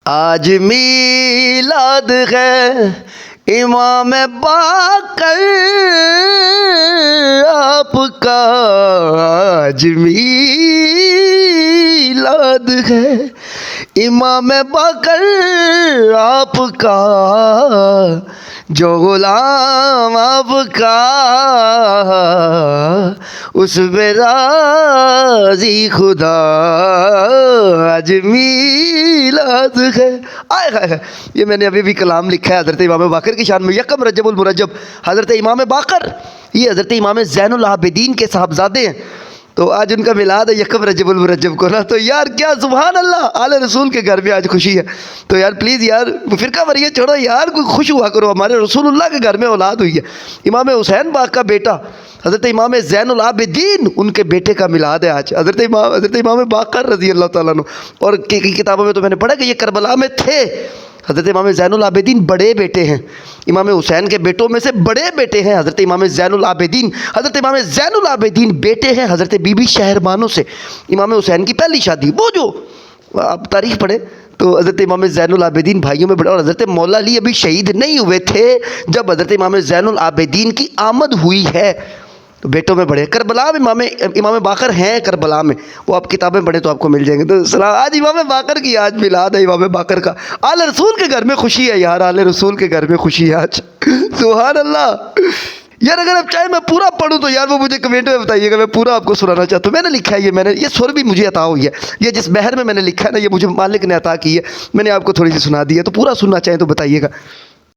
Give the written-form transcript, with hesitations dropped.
آج میلاد ہے امام باقر آپ کا، آج میلاد ہے امام باقر آپ کا، جو غلام آپ کا اس پہ راضی خدا، آج میلاد ہے۔ آئے ہائے، یہ میں نے ابھی بھی کلام لکھا ہے حضرت امام باقر کی شان میں، یکم رجب المرجب حضرت امام باقر، یہ حضرت امام زین العابدین کے صاحبزادے ہیں، تو آج ان کا میلاد ہے یکم رجب المرجب کو نا، تو یار کیا سبحان اللہ، آل رسول کے گھر میں آج خوشی ہے، تو یار پلیز یار فرقہ واریت چھوڑو یار، کوئی خوش ہوا کرو، ہمارے رسول اللہ کے گھر میں اولاد ہوئی ہے، امام حسین باغ کا بیٹا حضرت امام زین العابدین، ان کے بیٹے کا میلاد ہے آج، حضرت امام باقر رضی اللہ تعالیٰ عنہ، اور کتابوں میں تو میں نے پڑھا کہ یہ کربلا میں تھے۔ حضرت امام زین العابدین بڑے بیٹے ہیں، امام حسین کے بیٹوں میں سے بڑے بیٹے ہیں حضرت امام زین العابدین۔ حضرت امام زین العابدین بیٹے ہیں حضرت بی بی شہربانو سے، امام حسین کی پہلی شادی، وہ جو آپ تاریخ پڑھیں تو حضرت امام زین العابدین بھائیوں میں بڑے، اور حضرت مولا علی ابھی شہید نہیں ہوئے تھے جب حضرت امام زین العابدین کی آمد ہوئی ہے، تو بیٹوں میں بڑے۔ کربلا میں امام باقر ہیں، کربلا میں، وہ آپ کتابیں پڑھیں تو آپ کو مل جائیں گے۔ تو آج امام باقر کی آج میلاد ہے امام باقر کا، آل رسول کے گھر میں خوشی ہے یار، آل رسول کے گھر میں خوشی ہے آج، سبحان اللہ۔ یار اگر آپ چاہیں میں پورا پڑھوں تو یار وہ مجھے کمنٹ میں بتائیے گا، میں پورا آپ کو سنانا چاہتا ہوں۔ میں نے لکھا ہے یہ سر بھی مجھے عطا ہوئی ہے، یہ جس بحر میں نے لکھا ہے نا، یہ مجھے مالک نے عطا کی ہے، میں نے آپ کو تھوڑی سی سنا دی ہے، تو پورا سننا چاہیں تو بتائیے گا۔